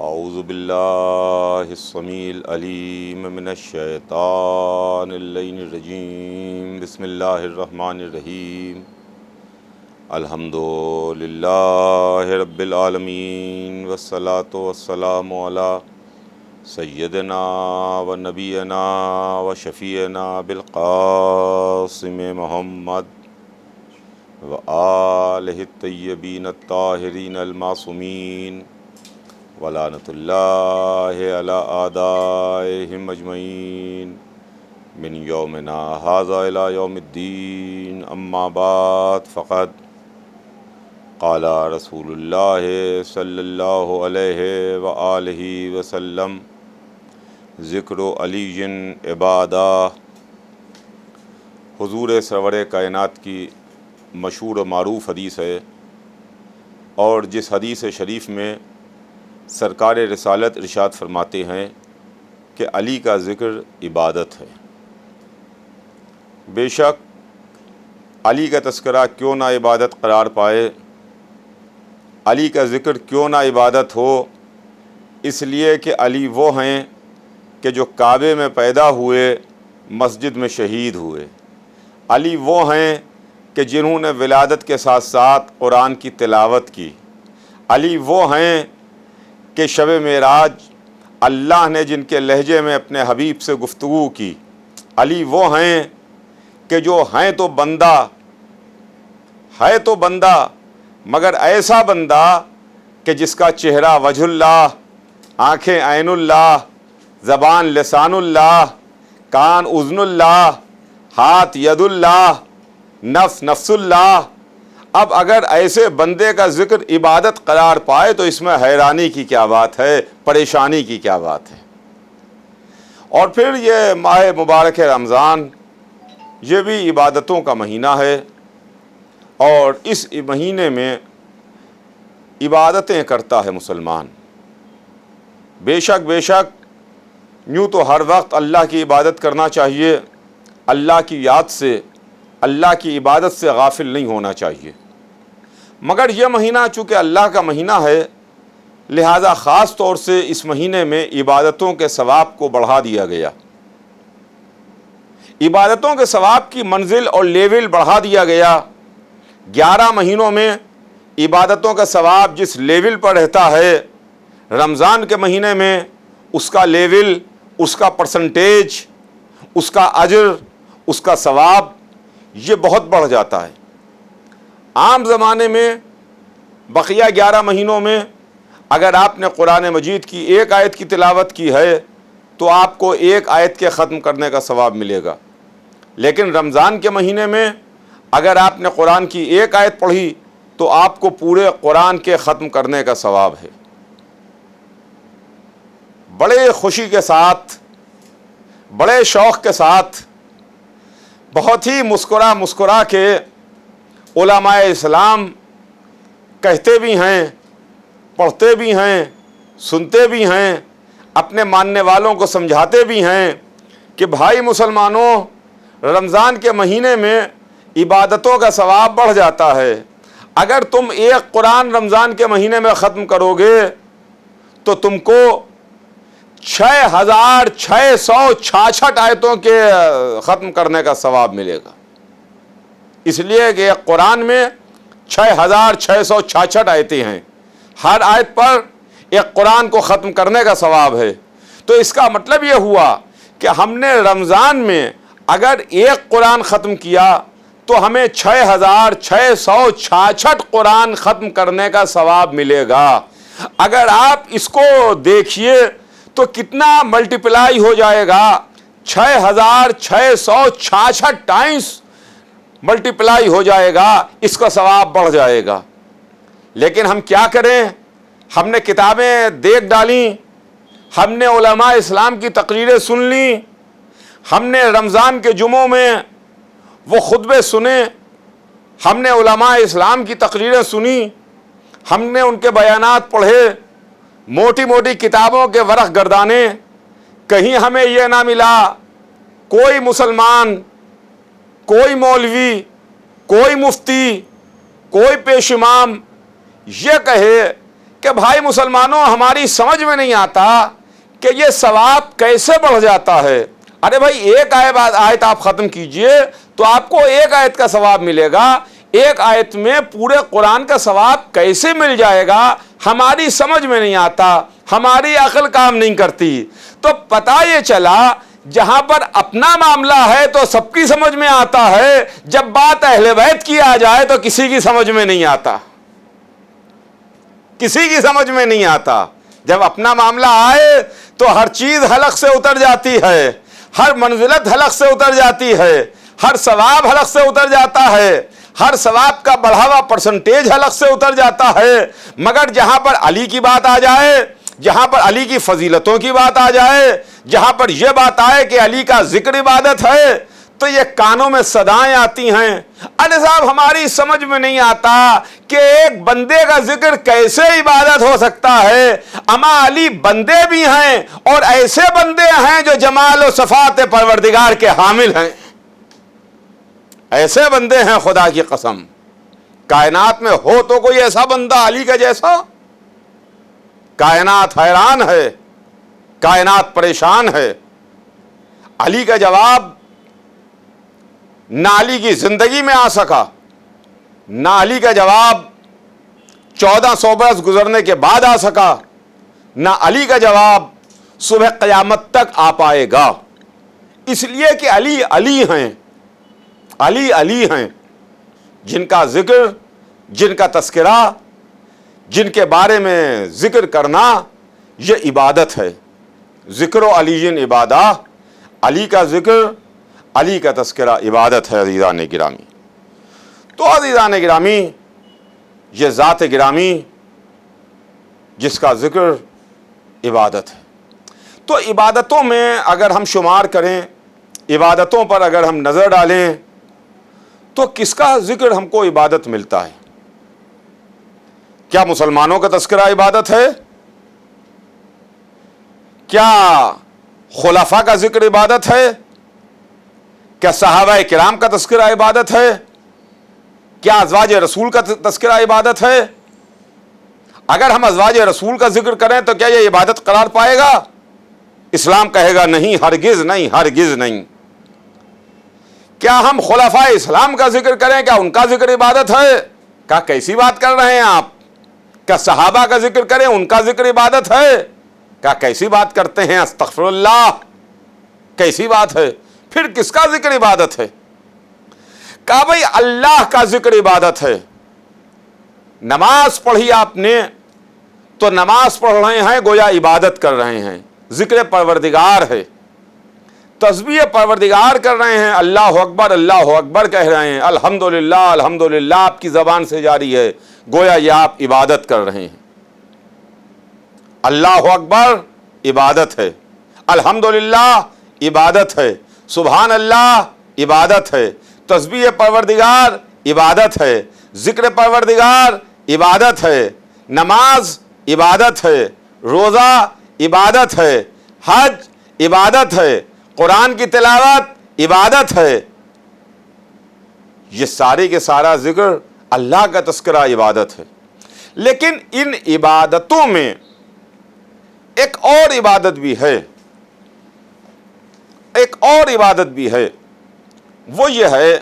اعوذ باللہ السمیع العلیم من الشیطان اللعین الرجیم بسم اللہ الرحمن الرحیم الحمد للہ رب العالمین والصلاة والسلام علی سیدنا و نبینا و شفیعنا بالقاسم محمد و آلہ الطیبین الطاہرین المعصومین ولعنۃ اللہ علی اعدائہم اجمعین من یومنا ھذا الی یوم الدین اما بعد فقد قال رسول اللہ صلی اللہ علیہ وآلہ وسلم ذکر علی عبادہ۔ حضور سرور کائنات کی مشہور و معروف حدیث ہے، اور جس حدیث شریف میں سرکار رسالت ارشاد فرماتے ہیں کہ علی کا ذکر عبادت ہے۔ بے شک علی کا تذکرہ کیوں نہ عبادت قرار پائے، علی کا ذکر کیوں نہ عبادت ہو، اس لیے کہ علی وہ ہیں کہ جو کعبے میں پیدا ہوئے، مسجد میں شہید ہوئے۔ علی وہ ہیں کہ جنہوں نے ولادت کے ساتھ ساتھ قرآن کی تلاوت کی۔ علی وہ ہیں کہ شب معراج اللہ نے جن کے لہجے میں اپنے حبیب سے گفتگو کی۔ علی وہ ہیں کہ جو ہیں تو بندہ مگر ایسا بندہ کہ جس کا چہرہ وجہ اللہ، آنکھیں عین اللہ، زبان لسان اللہ، کان اذن اللہ، ہاتھ ید اللہ، نفس نفس اللہ۔ اب اگر ایسے بندے کا ذکر عبادت قرار پائے تو اس میں حیرانی کی کیا بات ہے، پریشانی کی کیا بات ہے۔ اور پھر یہ ماہ مبارک رمضان، یہ بھی عبادتوں کا مہینہ ہے، اور اس مہینے میں عبادتیں کرتا ہے مسلمان۔ بے شک یوں تو ہر وقت اللہ کی عبادت کرنا چاہیے، اللہ کی یاد سے، اللہ کی عبادت سے غافل نہیں ہونا چاہیے، مگر یہ مہینہ چونکہ اللہ کا مہینہ ہے، لہذا خاص طور سے اس مہینے میں عبادتوں کے ثواب کو بڑھا دیا گیا۔ عبادتوں کے ثواب کی منزل اور لیول بڑھا دیا گیا۔ 11 مہینوں میں عبادتوں کا ثواب جس لیول پر رہتا ہے، رمضان کے مہینے میں اس کا لیول، اس کا پرسنٹیج، اس کا اجر، اس کا ثواب یہ بہت بڑھ جاتا ہے۔ عام زمانے میں بقیہ 11 مہینوں میں اگر آپ نے قرآن مجید کی ایک آیت کی تلاوت کی ہے تو آپ کو ایک آیت کے ختم کرنے کا ثواب ملے گا، لیکن رمضان کے مہینے میں اگر آپ نے قرآن کی ایک آیت پڑھی تو آپ کو پورے قرآن کے ختم کرنے کا ثواب ہے۔ بڑے خوشی کے ساتھ، بڑے شوق کے ساتھ، بہت ہی مسکرا کے علماء اسلام کہتے بھی ہیں، پڑھتے بھی ہیں، سنتے بھی ہیں، اپنے ماننے والوں کو سمجھاتے بھی ہیں کہ بھائی مسلمانوں، رمضان کے مہینے میں عبادتوں کا ثواب بڑھ جاتا ہے۔ اگر تم ایک قرآن رمضان کے مہینے میں ختم کرو گے تو تم کو 6666 آیتوں کے ختم کرنے کا ثواب ملے گا، اس لیے کہ قرآن میں 6666 آیتیں ہیں، ہر آیت پر ایک قرآن کو ختم کرنے کا ثواب ہے۔ تو اس کا مطلب یہ ہوا کہ ہم نے رمضان میں اگر ایک قرآن ختم کیا تو ہمیں 6666 قرآن ختم کرنے کا ثواب ملے گا۔ اگر آپ اس کو دیکھیے تو کتنا ملٹیپلائی ہو جائے گا، 6666 ٹائمز ملٹیپلائی ہو جائے گا، اس کا ثواب بڑھ جائے گا۔ لیکن ہم کیا کریں؟ ہم نے کتابیں دیکھ ڈالیں، ہم نے علماء اسلام کی تقریریں سن لیں، ہم نے رمضان کے جمعوں میں وہ خطبے سنے، ہم نے علماء اسلام کی تقریریں سنی، ہم نے ان کے بیانات پڑھے، موٹی موٹی کتابوں کے ورق گردانے، کہیں ہمیں یہ نہ ملا کوئی مسلمان، کوئی مولوی، کوئی مفتی، کوئی پیش امام یہ کہے کہ بھائی مسلمانوں ہماری سمجھ میں نہیں آتا کہ یہ ثواب کیسے بڑھ جاتا ہے. ارے بھائی ایک آیت آپ ختم کیجئے تو آپ کو ایک آیت کا ثواب ملے گا, ایک آیت میں پورے قرآن کا ثواب کیسے مل جائے گا؟ ہماری سمجھ میں نہیں آتا, ہماری عقل کام نہیں کرتی. تو پتہ یہ چلا جہاں پر اپنا معاملہ ہے تو سب کی سمجھ میں آتا ہے, جب بات اہل بیت کی آ جائے تو کسی کی سمجھ میں نہیں آتا, کسی کی سمجھ میں نہیں آتا. جب اپنا معاملہ آئے تو ہر چیز حلق سے اتر جاتی ہے, ہر منزلت حلق سے اتر جاتی ہے, ہر ثواب حلق سے اتر جاتا ہے, ہر ثواب کا بڑھا ہوا پرسنٹیج حلق سے اتر جاتا ہے. مگر جہاں پر علی کی بات آ جائے, جہاں پر علی کی فضیلتوں کی بات آ جائے, جہاں پر یہ بات آئے کہ علی کا ذکر عبادت ہے, تو یہ کانوں میں صدائیں آتی ہیں. ارے صاحب ہماری سمجھ میں نہیں آتا کہ ایک بندے کا ذکر کیسے عبادت ہو سکتا ہے. اما علی بندے بھی ہیں اور ایسے بندے ہیں جو جمال و صفات پروردگار کے حامل ہیں, ایسے بندے ہیں خدا کی قسم. کائنات میں ہو تو کوئی ایسا بندہ علی کا جیسا؟ کائنات حیران ہے, کائنات پریشان ہے. علی کا جواب نہ علی کی زندگی میں آ سکا, نہ علی کا جواب 1400 برس گزرنے کے بعد آ سکا, نہ علی کا جواب صبح قیامت تک آ پائے گا. اس لیے کہ علی علی ہیں, علی علی ہیں, جن کا ذکر, جن کا تذکرہ, جن کے بارے میں ذکر کرنا یہ عبادت ہے. ذکر و علی عبادہ, علی کا ذکر, علی کا تذکرہ عبادت ہے. عزیزان گرامی, تو عزیزان گرامی یہ ذات گرامی جس کا ذکر عبادت ہے. تو عبادتوں میں اگر ہم شمار کریں, عبادتوں پر اگر ہم نظر ڈالیں تو کس کا ذکر ہم کو عبادت ملتا ہے؟ کیا مسلمانوں کا تذکرہ عبادت ہے؟ کیا خلفاء کا ذکر عبادت ہے؟ کیا صحابہ کرام کا تذکرہ عبادت ہے؟ کیا ازواج رسول کا تذکرہ عبادت ہے؟ اگر ہم ازواج رسول کا ذکر کریں تو کیا یہ عبادت قرار پائے گا؟ اسلام کہے گا نہیں, ہرگز نہیں, ہرگز نہیں. کیا ہم خلفاء اسلام کا ذکر کریں, کیا ان کا ذکر عبادت ہے؟ کیا کیسی بات کر رہے ہیں آپ؟ کیا صحابہ کا ذکر کریں, ان کا ذکر عبادت ہے؟ کیا کیسی بات کرتے ہیں, استغفر اللہ, کیسی بات ہے؟ پھر کس کا ذکر عبادت ہے؟ کہا بھئی اللہ کا ذکر عبادت ہے. نماز پڑھی آپ نے تو نماز پڑھ رہے ہیں, گویا عبادت کر رہے ہیں, ذکر پروردگار ہے, تسبیح پروردگار کر رہے ہیں, اللہ اکبر کہہ رہے ہیں, الحمدللہ الحمدللہ آپ کی زبان سے جاری ہے, گویا یہ آپ عبادت کر رہے ہیں. اللہ اکبر عبادت ہے, الحمدللہ عبادت ہے, سبحان اللہ عبادت ہے, تسبیح پروردگار عبادت ہے, ذکر پروردگار عبادت ہے, نماز عبادت ہے, روزہ عبادت ہے, حج عبادت ہے, قرآن کی تلاوت عبادت ہے. یہ سارے کے سارا ذکر اللہ کا تذکرہ عبادت ہے. لیکن ان عبادتوں میں ایک اور عبادت بھی ہے, ایک اور عبادت بھی ہے. وہ یہ ہے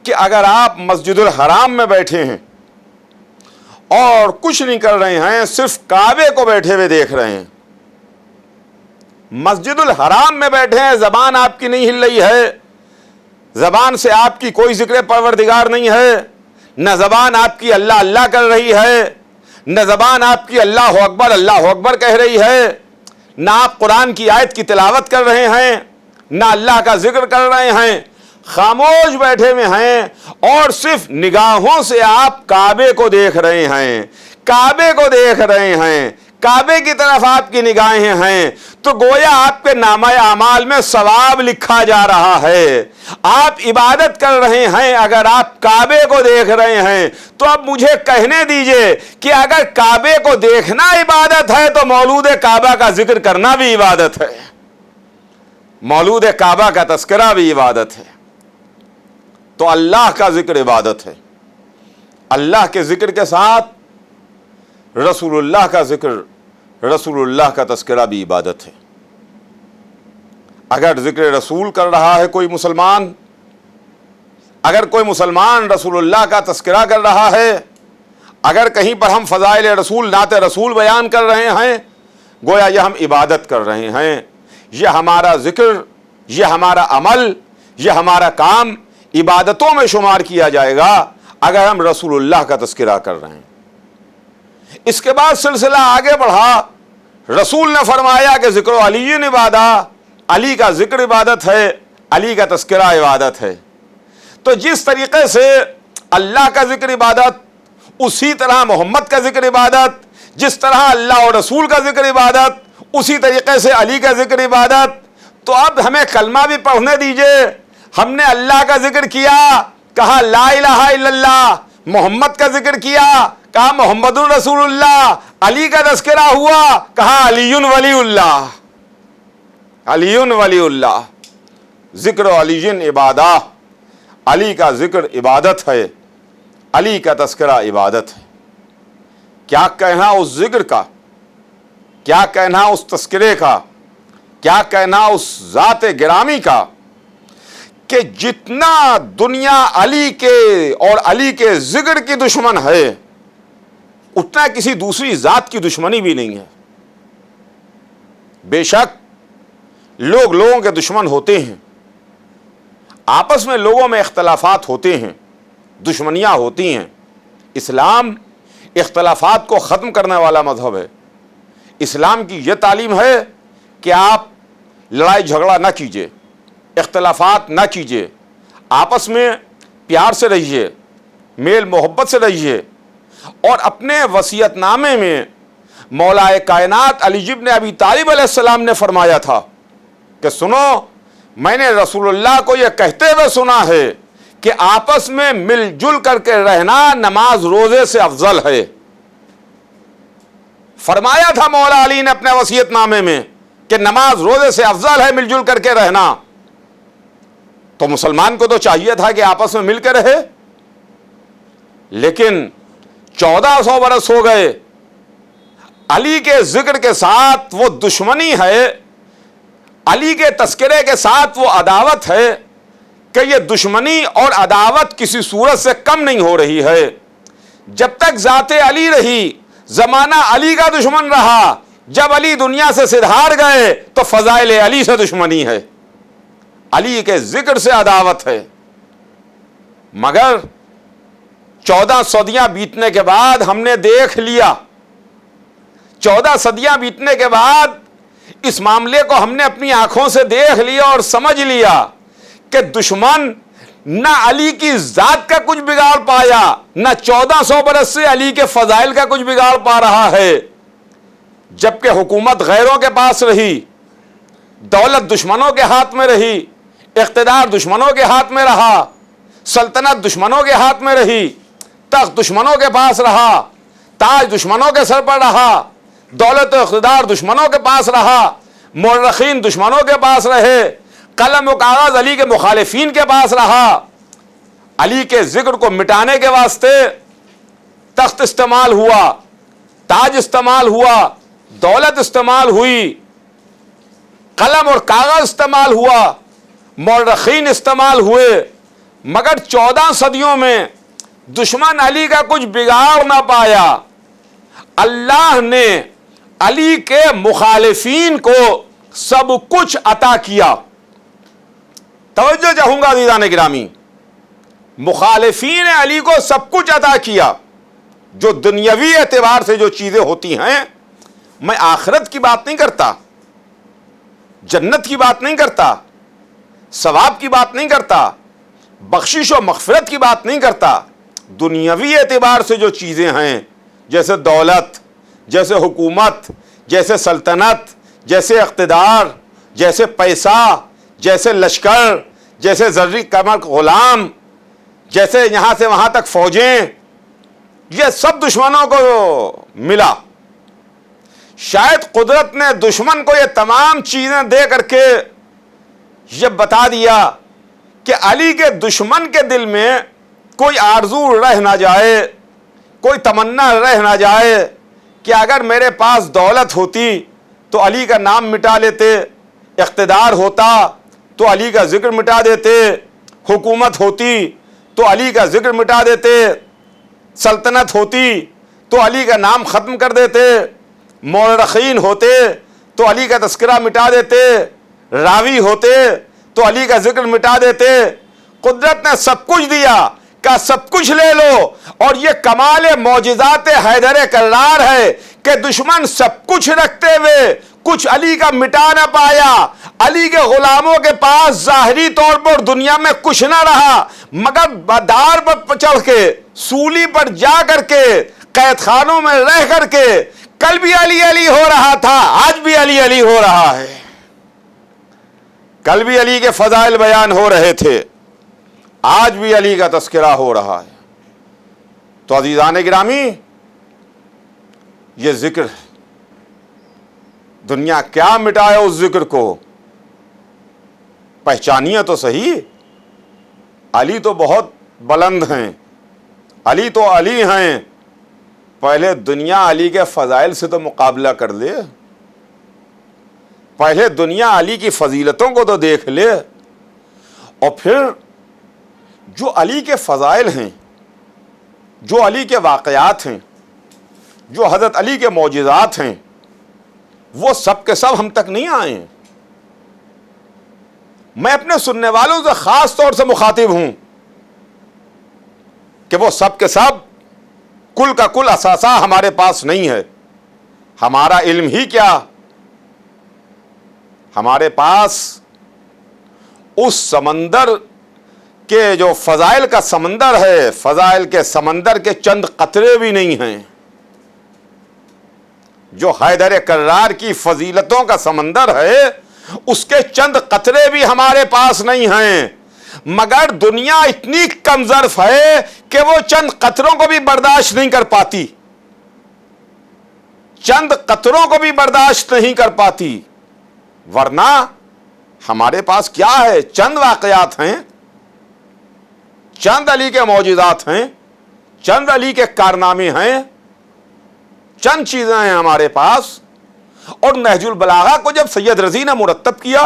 کہ اگر آپ مسجد الحرام میں بیٹھے ہیں اور کچھ نہیں کر رہے ہیں, صرف کعبے کو بیٹھے ہوئے دیکھ رہے ہیں, مسجد الحرام میں بیٹھے ہیں, زبان آپ کی نہیں ہل رہی ہے, زبان سے آپ کی کوئی ذکر پروردگار نہیں ہے, نہ زبان آپ کی اللہ اللہ کر رہی ہے, نہ زبان آپ کی اللہ اکبر کہہ رہی ہے, نہ آپ قرآن کی آیت کی تلاوت کر رہے ہیں, نہ اللہ کا ذکر کر رہے ہیں, خاموش بیٹھے ہوئے ہیں اور صرف نگاہوں سے آپ کعبے کو دیکھ رہے ہیں, کعبے کو دیکھ رہے ہیں, کعبے کی طرف آپ کی نگاہیں ہیں, تو گویا آپ کے نامہ اعمال میں ثواب لکھا جا رہا ہے. آپ عبادت کر رہے ہیں, اگر آپ کعبے کو دیکھ رہے ہیں تو اب مجھے کہنے دیجئے کہ اگر کعبے کو دیکھنا عبادت ہے تو مولود کعبہ کا ذکر کرنا بھی عبادت ہے, مولود کعبہ کا تذکرہ بھی عبادت ہے. تو اللہ کا ذکر عبادت ہے. اللہ کے ذکر کے ساتھ رسول اللہ کا ذکر، رسول اللہ کا تذکرہ بھی عبادت ہے۔ اگر ذکر رسول کر رہا ہے کوئی مسلمان، اگر کوئی مسلمان رسول اللہ کا تذکرہ کر رہا ہے، اگر کہیں پر ہم فضائل رسول، نعت رسول بیان کر رہے ہیں، گویا یہ ہم عبادت کر رہے ہیں۔ یہ ہمارا ذکر، یہ ہمارا عمل، یہ ہمارا کام عبادتوں میں شمار کیا جائے گا اگر ہم رسول اللہ کا تذکرہ کر رہے ہیں۔ اس کے بعد سلسلہ آگے بڑھا، رسول نے فرمایا کہ ذکر علی عبادت، علی کا ذکر عبادت ہے، علی کا تذکرہ عبادت ہے۔ تو جس طریقے سے اللہ کا ذکر عبادت، اسی طرح محمد کا ذکر عبادت، جس طرح اللہ اور رسول کا ذکر عبادت، اسی طریقے سے علی کا ذکر عبادت۔ تو اب ہمیں کلمہ بھی پڑھنے دیجئے۔ ہم نے اللہ کا ذکر کیا، کہا لا الہ الا اللہ، محمد کا ذکر کیا، کہا محمد الرسول اللہ، علی کا تذکرہ ہوا، کہا علی ولی اللہ، علی ولی اللہ۔ ذکر علی عبادت، علی کا ذکر عبادت ہے، علی کا تذکرہ عبادت ہے۔ کیا کہنا اس ذکر کا، کیا کہنا اس تذکرے کا، کیا کہنا اس ذات گرامی کا کہ جتنا دنیا علی کے اور علی کے ذکر کی دشمن ہے، اتنا کسی دوسری ذات کی دشمنی بھی نہیں ہے۔ بے شک لوگ لوگوں کے دشمن ہوتے ہیں، آپس میں لوگوں میں اختلافات ہوتے ہیں، دشمنیاں ہوتی ہیں۔ اسلام اختلافات کو ختم کرنے والا مذہب ہے۔ اسلام کی یہ تعلیم ہے کہ آپ لڑائی جھگڑا نہ کیجیے، اختلافات نہ کیجیے، آپس میں پیار سے رہیے، میل محبت سے رہیے۔ اور اپنے وصیت نامے میں مولا کائنات علی ابن ابی طالب علیہ السلام نے فرمایا تھا کہ سنو، میں نے رسول اللہ کو یہ کہتے ہوئے سنا ہے کہ آپس میں مل جل کر کے رہنا نماز روزے سے افضل ہے۔ فرمایا تھا مولا علی نے اپنے وصیت نامے میں کہ نماز روزے سے افضل ہے مل جل کر کے رہنا۔ تو مسلمان کو تو چاہیے تھا کہ آپس میں مل کے رہے، لیکن 1400 برس ہو گئے، علی کے ذکر کے ساتھ وہ دشمنی ہے، علی کے تذکرے کے ساتھ وہ عداوت ہے کہ یہ دشمنی اور عداوت کسی صورت سے کم نہیں ہو رہی ہے۔ جب تک ذات علی رہی، زمانہ علی کا دشمن رہا، جب علی دنیا سے سدھار گئے تو فضائل علی سے دشمنی ہے، علی کے ذکر سے عداوت ہے۔ مگر 14 صدیاں بیتنے کے بعد ہم نے دیکھ لیا، 14 صدیاں بیتنے کے بعد اس معاملے کو ہم نے اپنی آنکھوں سے دیکھ لیا اور سمجھ لیا کہ دشمن نہ علی کی ذات کا کچھ بگاڑ پایا، نہ 1400 برس سے علی کے فضائل کا کچھ بگاڑ پا رہا ہے۔ جبکہ حکومت غیروں کے پاس رہی، دولت دشمنوں کے ہاتھ میں رہی، اقتدار دشمنوں کے ہاتھ میں رہا، سلطنت دشمنوں کے ہاتھ میں رہی، تخت دشمنوں کے پاس رہا، تاج دشمنوں کے سر پر رہا، دولت و اقتدار دشمنوں کے پاس رہا، مورخین دشمنوں کے پاس رہے، قلم و کاغذ علی کے مخالفین کے پاس رہا۔ علی کے ذکر کو مٹانے کے واسطے تخت استعمال ہوا، تاج استعمال ہوا، دولت استعمال ہوئی، قلم اور کاغذ استعمال ہوا، مورخین استعمال ہوئے، مگر 14 صدیوں میں دشمن علی کا کچھ بگاڑ نہ پایا۔ اللہ نے علی کے مخالفین کو سب کچھ عطا کیا۔ توجہ چاہوں گا عزیزان گرامی، مخالفین علی کو سب کچھ عطا کیا۔ جو دنیاوی اعتبار سے جو چیزیں ہوتی ہیں، میں آخرت کی بات نہیں کرتا، جنت کی بات نہیں کرتا، ثواب کی بات نہیں کرتا، بخشش و مغفرت کی بات نہیں کرتا، دنیاوی اعتبار سے جو چیزیں ہیں، جیسے دولت، جیسے حکومت، جیسے سلطنت، جیسے اقتدار، جیسے پیسہ، جیسے لشکر، جیسے زرعی کمر غلام، جیسے یہاں سے وہاں تک فوجیں، یہ سب دشمنوں کو ملا۔ شاید قدرت نے دشمن کو یہ تمام چیزیں دے کر کے یہ بتا دیا کہ علی کے دشمن کے دل میں کوئی آرزو رہ نہ جائے، کوئی تمنا رہ نہ جائے کہ اگر میرے پاس دولت ہوتی تو علی کا نام مٹا لیتے، اقتدار ہوتا تو علی کا ذکر مٹا دیتے، حکومت ہوتی تو علی کا ذکر مٹا دیتے، سلطنت ہوتی تو علی کا نام ختم کر دیتے، مورخین ہوتے تو علی کا تذکرہ مٹا دیتے، راوی ہوتے تو علی کا ذکر مٹا دیتے۔ قدرت نے سب کچھ دیا، کہ سب کچھ لے لو، اور یہ کمال معجزات حیدر کرار ہے کہ دشمن سب کچھ رکھتے ہوئے کچھ علی کا مٹا نہ پایا۔ علی کے غلاموں کے پاس ظاہری طور پر دنیا میں کچھ نہ رہا، مگر دار پر چڑھ کے، سولی پر جا کر کے، قید خانوں میں رہ کر کے، کل بھی علی علی ہو رہا تھا، آج بھی علی علی ہو رہا ہے۔ کل بھی علی کے فضائل بیان ہو رہے تھے، آج بھی علی کا تذکرہ ہو رہا ہے۔ تو عزیزان گرامی، یہ ذکر ہے، دنیا کیا مٹائے اس ذکر کو، پہچانیے تو صحیح۔ علی تو بہت بلند ہیں، علی تو علی ہیں، پہلے دنیا علی کے فضائل سے تو مقابلہ کر لے، پہلے دنیا علی کی فضیلتوں کو تو دیکھ لے، اور پھر جو علی کے فضائل ہیں، جو علی کے واقعات ہیں، جو حضرت علی کے معجزات ہیں، وہ سب کے سب ہم تک نہیں آئے ہیں۔ میں اپنے سننے والوں سے خاص طور سے مخاطب ہوں کہ وہ سب کے سب کل کا کل اثاثہ ہمارے پاس نہیں ہے۔ ہمارا علم ہی کیا، ہمارے پاس اس سمندر کے جو فضائل کا سمندر ہے، فضائل کے سمندر کے چند قطرے بھی نہیں ہیں۔ جو حیدر کرار کی فضیلتوں کا سمندر ہے، اس کے چند قطرے بھی ہمارے پاس نہیں ہیں، مگر دنیا اتنی کم ظرف ہے کہ وہ چند قطروں کو بھی برداشت نہیں کر پاتی، چند قطروں کو بھی برداشت نہیں کر پاتی۔ ورنہ ہمارے پاس کیا ہے؟ چند واقعات ہیں، چند علی کے معجزات ہیں، چند علی کے کارنامے ہیں، چند چیزیں ہیں ہمارے پاس۔ اور نہج البلاغہ کو جب سید رضی نے مرتب کیا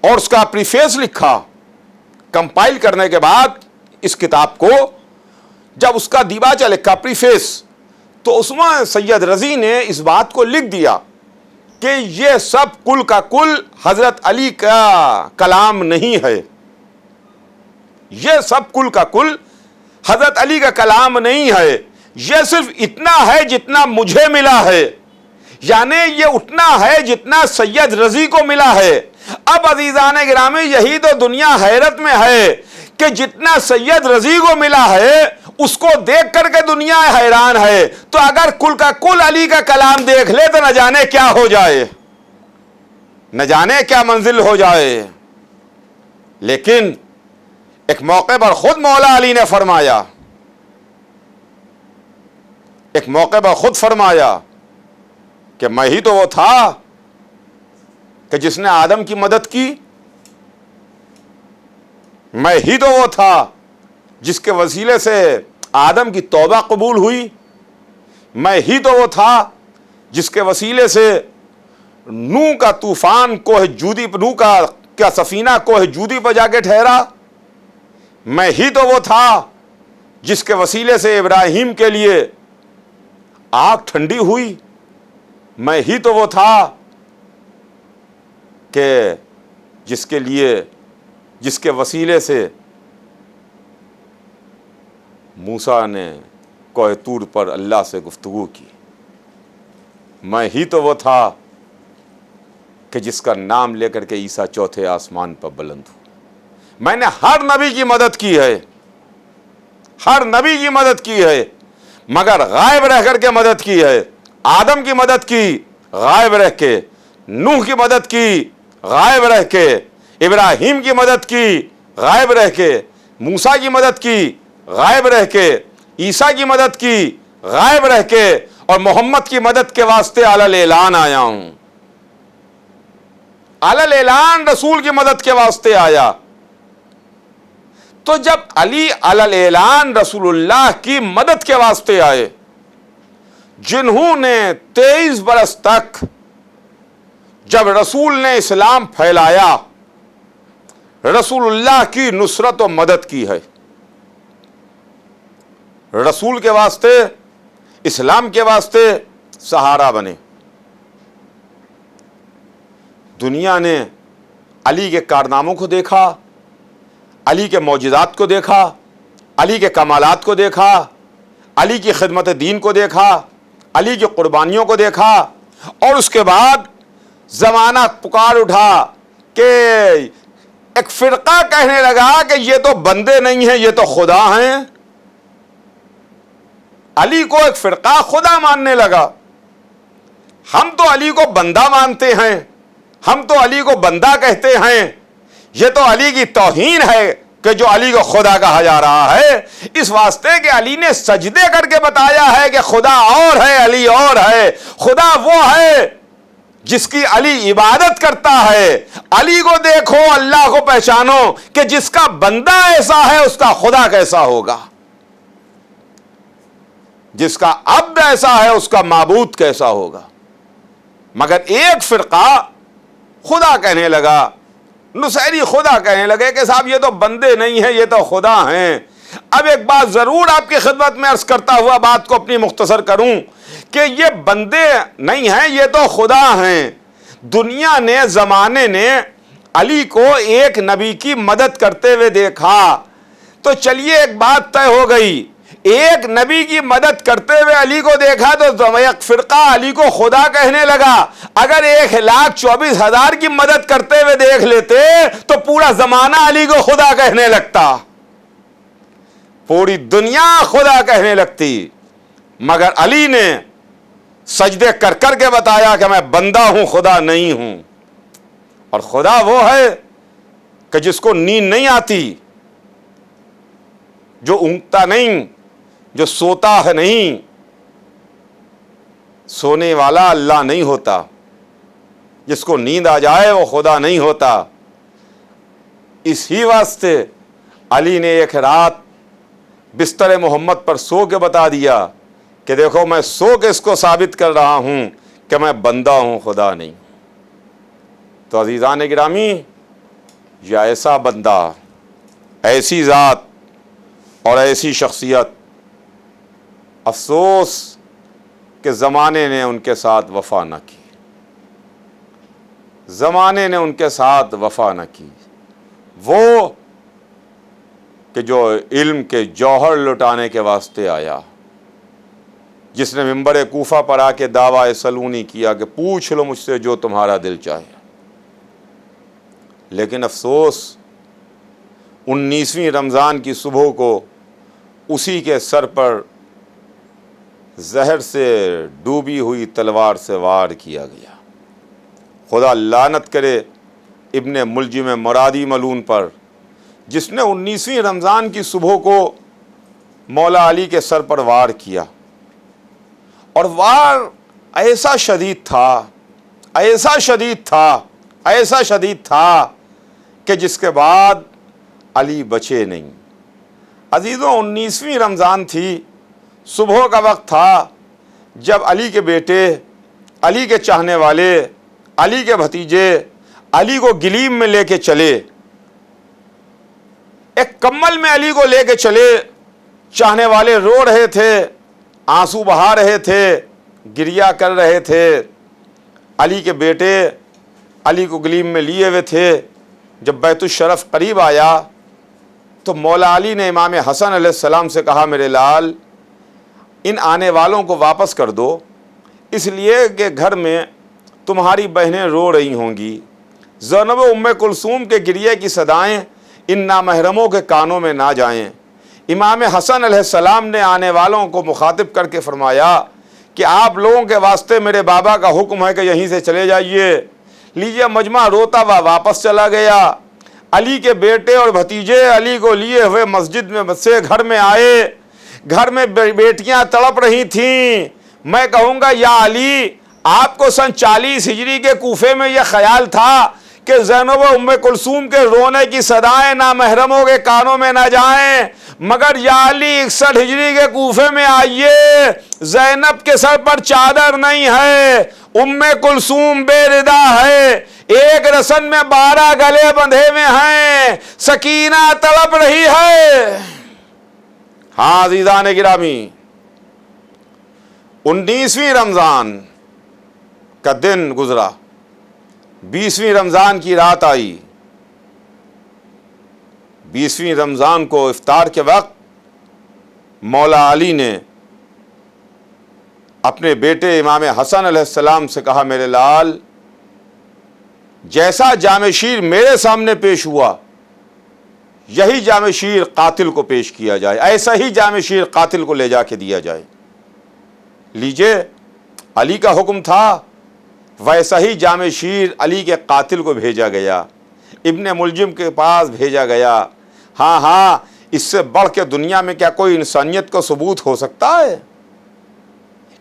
اور اس کا پریفیس لکھا، کمپائل کرنے کے بعد اس کتاب کو جب اس کا دیباچہ لکھا، پریفیس، تو اس میں سید رضی نے اس بات کو لکھ دیا کہ یہ سب کل کا کل حضرت علی کا کلام نہیں ہے، یہ سب کل کا کل حضرت علی کا کلام نہیں ہے، یہ صرف اتنا ہے جتنا مجھے ملا ہے، یعنی یہ اتنا ہے جتنا سید رضی کو ملا ہے۔ اب عزیزان گرامی، یہی تو دنیا حیرت میں ہے کہ جتنا سید رضی کو ملا ہے اس کو دیکھ کر کے دنیا حیران ہے، تو اگر کل کا کل علی کا کلام دیکھ لے تو نہ جانے کیا ہو جائے، نہ جانے کیا منزل ہو جائے۔ لیکن ایک موقع پر خود مولا علی نے فرمایا، ایک موقع پر خود فرمایا کہ میں ہی تو وہ تھا کہ جس نے آدم کی مدد کی، میں ہی تو وہ تھا جس کے وسیلے سے آدم کی توبہ قبول ہوئی، میں ہی تو وہ تھا جس کے وسیلے سے نوح کا طوفان کوہ جودی، نوح کا سفینہ کوہ جودی پر جا کے ٹھہرا، میں ہی تو وہ تھا جس کے وسیلے سے ابراہیم کے لیے آگ ٹھنڈی ہوئی، میں ہی تو وہ تھا کہ جس کے وسیلے سے موسیٰ نے کوہ طور پر اللہ سے گفتگو کی، میں ہی تو وہ تھا کہ جس کا نام لے کر کے عیسیٰ چوتھے آسمان پر بلند ہو۔ میں نے ہر نبی کی مدد کی ہے، ہر نبی کی مدد کی ہے، مگر غائب رہ کر کے مدد کی ہے۔ آدم کی مدد کی غائب رہ کے، نوح کی مدد کی غائب رہ کے، ابراہیم کی مدد کی غائب رہ کے، موسیٰ کی مدد کی غائب رہ کے، عیسیٰ کی مدد کی غائب رہ کے، اور محمد کی مدد کے واسطے علی الاعلان آیا ہوں، علی الاعلان رسول کی مدد کے واسطے آیا۔ تو جب علی علی الاعلان رسول اللہ کی مدد کے واسطے آئے، جنہوں نے 23 برس تک جب رسول نے اسلام پھیلایا، رسول اللہ کی نصرت و مدد کی ہے، رسول کے واسطے، اسلام کے واسطے سہارا بنے۔ دنیا نے علی کے کارناموں کو دیکھا، علی کے معجزات کو دیکھا، علی کے کمالات کو دیکھا، علی کی خدمت دین کو دیکھا، علی کی قربانیوں کو دیکھا، اور اس کے بعد زمانہ پکار اٹھا کہ ایک فرقہ کہنے لگا کہ یہ تو بندے نہیں ہیں، یہ تو خدا ہیں۔ علی کو ایک فرقہ خدا ماننے لگا۔ ہم تو علی کو بندہ مانتے ہیں، ہم تو علی کو بندہ کہتے ہیں، یہ تو علی کی توہین ہے کہ جو علی کو خدا کہا جا رہا ہے، اس واسطے کہ علی نے سجدے کر کے بتایا ہے کہ خدا اور ہے، علی اور ہے۔ خدا وہ ہے جس کی علی عبادت کرتا ہے۔ علی کو دیکھو، اللہ کو پہچانو کہ جس کا بندہ ایسا ہے اس کا خدا کیسا ہوگا، جس کا عبد ایسا ہے اس کا معبود کیسا ہوگا۔ مگر ایک فرقہ خدا کہنے لگا، نصیری خدا کہنے لگے کہ صاحب یہ تو بندے نہیں ہیں، یہ تو خدا ہیں۔ اب ایک بات ضرور آپ کی خدمت میں عرض کرتا ہوا بات کو اپنی مختصر کروں کہ یہ بندے نہیں ہیں، یہ تو خدا ہیں۔ دنیا نے، زمانے نے علی کو ایک نبی کی مدد کرتے ہوئے دیکھا، تو چلیے ایک بات طے ہو گئی، ایک نبی کی مدد کرتے ہوئے علی کو دیکھا تو ایک فرقہ علی کو خدا کہنے لگا۔ اگر 1,24,000 کی مدد کرتے ہوئے دیکھ لیتے تو پورا زمانہ علی کو خدا کہنے لگتا، پوری دنیا خدا کہنے لگتی۔ مگر علی نے سجدے کر کر کے بتایا کہ میں بندہ ہوں، خدا نہیں ہوں۔ اور خدا وہ ہے کہ جس کو نیند نہیں آتی، جو اونگتا نہیں، جو سوتا ہے نہیں۔ سونے والا اللہ نہیں ہوتا، جس کو نیند آ جائے وہ خدا نہیں ہوتا۔ اسی واسطے علی نے ایک رات بستر محمد پر سو کے بتا دیا کہ دیکھو میں سو کے اس کو ثابت کر رہا ہوں کہ میں بندہ ہوں، خدا نہیں۔ تو عزیزان گرامی، یہ ایسا بندہ، ایسی ذات اور ایسی شخصیت، افسوس کہ زمانے نے ان کے ساتھ وفا نہ کی، زمانے نے ان کے ساتھ وفا نہ کی۔ وہ کہ جو علم کے جوہر لٹانے کے واسطے آیا، جس نے منبر کوفہ پر آ کے دعویٰ سلونی کیا کہ پوچھ لو مجھ سے جو تمہارا دل چاہے، لیکن افسوس 19ویں رمضان کی صبح کو اسی کے سر پر زہر سے ڈوبی ہوئی تلوار سے وار کیا گیا۔ خدا لعنت کرے ابن ملجم مرادی ملعون پر، جس نے 19ویں رمضان کی صبح کو مولا علی کے سر پر وار کیا، اور وار ایسا شدید تھا، ایسا شدید تھا، ایسا شدید تھا کہ جس کے بعد علی بچے نہیں۔ عزیزوں، 19ویں رمضان تھی، صبح کا وقت تھا، جب علی کے بیٹے، علی کے چاہنے والے، علی کے بھتیجے علی کو گلیم میں لے کے چلے، ایک کمل میں علی کو لے کے چلے۔ چاہنے والے رو رہے تھے، آنسو بہا رہے تھے، گریہ کر رہے تھے۔ علی کے بیٹے علی کو گلیم میں لیے ہوئے تھے۔ جب بیت الشرف قریب آیا تو مولا علی نے امام حسن علیہ السلام سے کہا، میرے لال، ان آنے والوں کو واپس کر دو، اس لیے کہ گھر میں تمہاری بہنیں رو رہی ہوں گی۔ زینب ام کلثوم کے گریے کی صدائیں ان نامحرموں کے کانوں میں نہ جائیں۔ امام حسن علیہ السلام نے آنے والوں کو مخاطب کر کے فرمایا کہ آپ لوگوں کے واسطے میرے بابا کا حکم ہے کہ یہیں سے چلے جائیے۔ لیجیے، مجمع روتا ہوا واپس چلا گیا۔ علی کے بیٹے اور بھتیجے علی کو لیے ہوئے مسجد میں سے گھر میں آئے۔ گھر میں بیٹیاں تڑپ رہی تھیں۔ میں کہوں گا یا علی، آپ کو سن 40 ہجری کے کوفے میں یہ خیال تھا کہ زینب و ام کلثوم کے رونے کی صدائیں نامحرموں کے کانوں میں نہ جائیں، مگر یا علی 61 ہجری کے کوفے میں آئیے، زینب کے سر پر چادر نہیں ہے، ام کلثوم بے ردا ہے، ایک رسن میں 12 گلے بندھے ہوئے ہیں، سکینہ تڑپ رہی ہے۔ ہاں عزیزان گرامی، 19ویں رمضان کا دن گزرا، 20ویں رمضان کی رات آئی۔ 20ویں رمضان کو افطار کے وقت مولا علی نے اپنے بیٹے امام حسن علیہ السلام سے کہا، میرے لال، جیسا جامِ شیر میرے سامنے پیش ہوا، یہی جامِ شیر قاتل کو پیش کیا جائے، ایسا ہی جامِ شیر قاتل کو لے جا کے دیا جائے۔ لیجئے، علی کا حکم تھا، ویسا ہی جامِ شیر علی کے قاتل کو بھیجا گیا، ابن ملجم کے پاس بھیجا گیا۔ ہاں، اس سے بڑھ کے دنیا میں کیا کوئی انسانیت کا ثبوت ہو سکتا ہے؟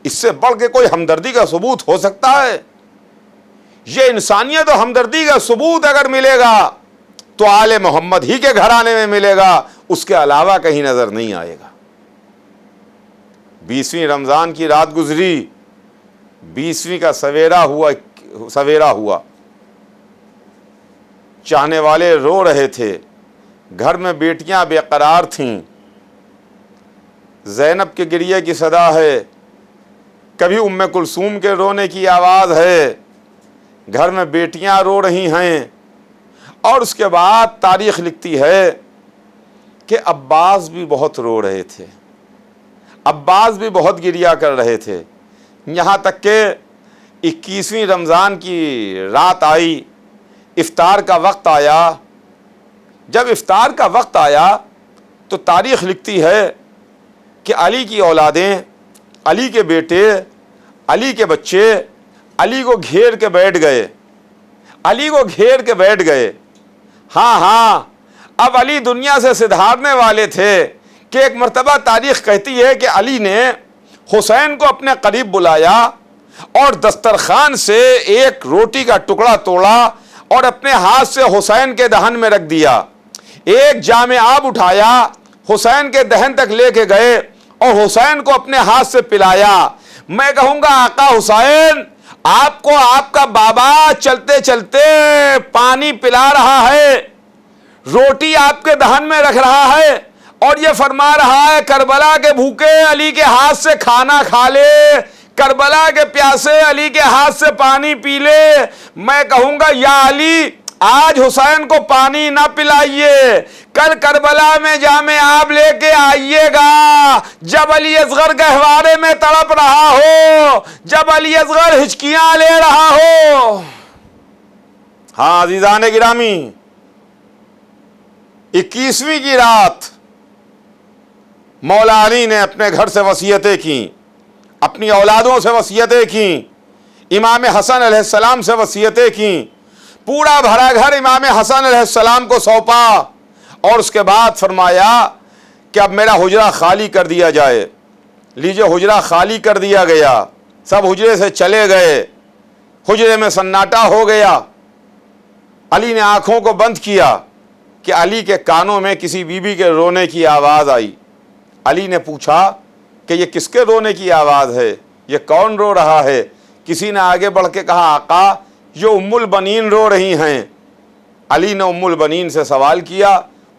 اس سے بڑھ کے کوئی ہمدردی کا ثبوت ہو سکتا ہے؟ یہ انسانیت و ہمدردی کا ثبوت اگر ملے گا تو آل محمد ہی کے گھرانے میں ملے گا، اس کے علاوہ کہیں نظر نہیں آئے گا۔ 20ویں رمضان کی رات گزری، 20ویں کا سویرا ہوا، چاہنے والے رو رہے تھے، گھر میں بیٹیاں بے قرار تھیں، زینب کے گریے کی صدا ہے، کبھی ام کلثوم کے رونے کی آواز ہے، گھر میں بیٹیاں رو رہی ہیں۔ اور اس کے بعد تاریخ لکھتی ہے کہ عباس بھی بہت رو رہے تھے، عباس بھی بہت گریا کر رہے تھے، یہاں تک کہ 21ویں رمضان کی رات آئی، افطار کا وقت آیا۔ جب افطار کا وقت آیا تو تاریخ لکھتی ہے کہ علی کی اولادیں، علی کے بیٹے، علی کے بچے علی کو گھیر کے بیٹھ گئے، علی کو گھیر کے بیٹھ گئے۔ ہاں، اب علی دنیا سے سدھارنے والے تھے کہ ایک مرتبہ تاریخ کہتی ہے کہ علی نے حسین کو اپنے قریب بلایا اور دسترخوان سے ایک روٹی کا ٹکڑا توڑا اور اپنے ہاتھ سے حسین کے دہن میں رکھ دیا، ایک جام آب اٹھایا، حسین کے دہن تک لے کے گئے اور حسین کو اپنے ہاتھ سے پلایا۔ میں کہوں گا آقا حسین، آپ کو آپ کا بابا چلتے چلتے پانی پلا رہا ہے، روٹی آپ کے دہن میں رکھ رہا ہے اور یہ فرما رہا ہے کربلا کے بھوکے علی کے ہاتھ سے کھانا کھا لے، کربلا کے پیاسے علی کے ہاتھ سے پانی پی لے۔ میں کہوں گا یا علی، آج حسین کو پانی نہ پلائیے، کل کربلا میں جام آب لے کے آئیے گا، جب علی اصغر گہوارے میں تڑپ رہا ہو، جب علی اصغر ہچکیاں لے رہا ہو۔ ہاں عزیزان گرامی، 21ویں کی رات مولا علی نے اپنے گھر سے وصیتیں کی، اپنی اولادوں سے وصیتیں کی، امام حسن علیہ السلام سے وصیتیں کی، پورا بھرا گھر امام حسن علیہ السلام کو سونپا اور اس کے بعد فرمایا کہ اب میرا حجرہ خالی کر دیا جائے۔ لیجئے، حجرہ خالی کر دیا گیا، سب حجرے سے چلے گئے، حجرے میں سناٹا ہو گیا۔ علی نے آنکھوں کو بند کیا کہ علی کے کانوں میں کسی بیوی کے رونے کی آواز آئی۔ علی نے پوچھا کہ یہ کس کے رونے کی آواز ہے، یہ کون رو رہا ہے؟ کسی نے آگے بڑھ کے کہا آقا یہ ام البنین رو رہی ہیں۔ علی نے ام البنین سے سوال کیا،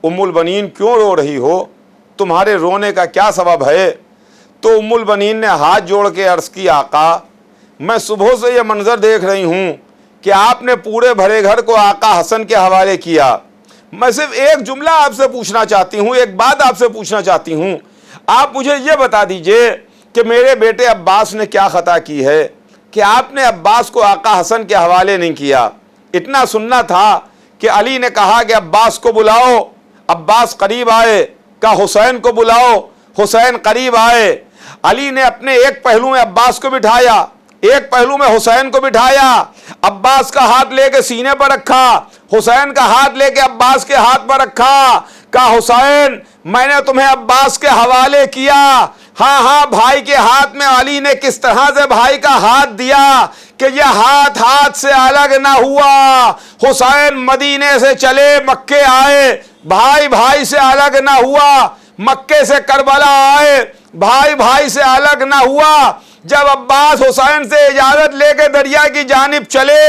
ام البنین کیوں رو رہی ہو؟ تمہارے رونے کا کیا سبب ہے؟ تو ام البنین نے ہاتھ جوڑ کے عرض کی آقا میں صبح سے یہ منظر دیکھ رہی ہوں کہ آپ نے پورے بھرے گھر کو آقا حسن کے حوالے کیا، میں صرف ایک جملہ آپ سے پوچھنا چاہتی ہوں، ایک بات آپ سے پوچھنا چاہتی ہوں، آپ مجھے یہ بتا دیجئے کہ میرے بیٹے عباس نے کیا خطا کی ہے کہ آپ نے عباس کو آقا حسن کے حوالے نہیں کیا؟ اتنا سننا تھا کہ علی نے کہا کہ عباس کو بلاؤ، عباس قریب آئے، کہا حسین کو بلاؤ، حسین قریب آئے۔ علی نے اپنے ایک پہلو میں عباس کو بٹھایا، ایک پہلو میں حسین کو بٹھایا، عباس کا ہاتھ لے کے سینے پر رکھا، حسین کا ہاتھ لے کے عباس کے ہاتھ پر رکھا، کہا حسین میں نے تمہیں عباس کے حوالے کیا، ہاں ہاں بھائی کے ہاتھ میں علی نے کس طرح سے بھائی کا ہاتھ دیا کہ یہ ہاتھ سے الگ نہ ہوا. حسین مدینے سے چلے مکے آئے, بھائی سے الگ نہ ہوا. مکے سے کربلا آئے, بھائی سے الگ نہ ہوا. جب عباس حسین سے اجازت لے کے دریا کی جانب چلے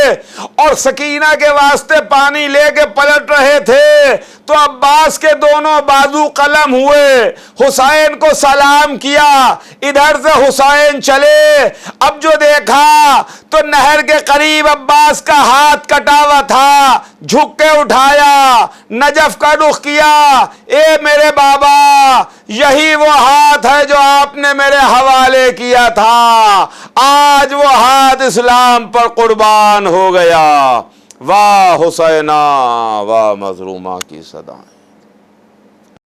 اور سکینہ کے واسطے پانی لے کے پلٹ رہے تھے تو عباس کے دونوں بازو قلم ہوئے. حسین کو سلام کیا, ادھر سے حسین چلے. اب جو دیکھا تو نہر کے قریب عباس کا ہاتھ کٹا ہوا تھا. جھک کے اٹھایا, نجف کا رخ کیا. اے میرے بابا, یہی وہ ہاتھ ہے جو آپ نے میرے حوالے کیا تھا. آج وہ ہاتھ اسلام پر قربان ہو گیا. واہ حسینہ واہ مظلومہ کی صدائیں.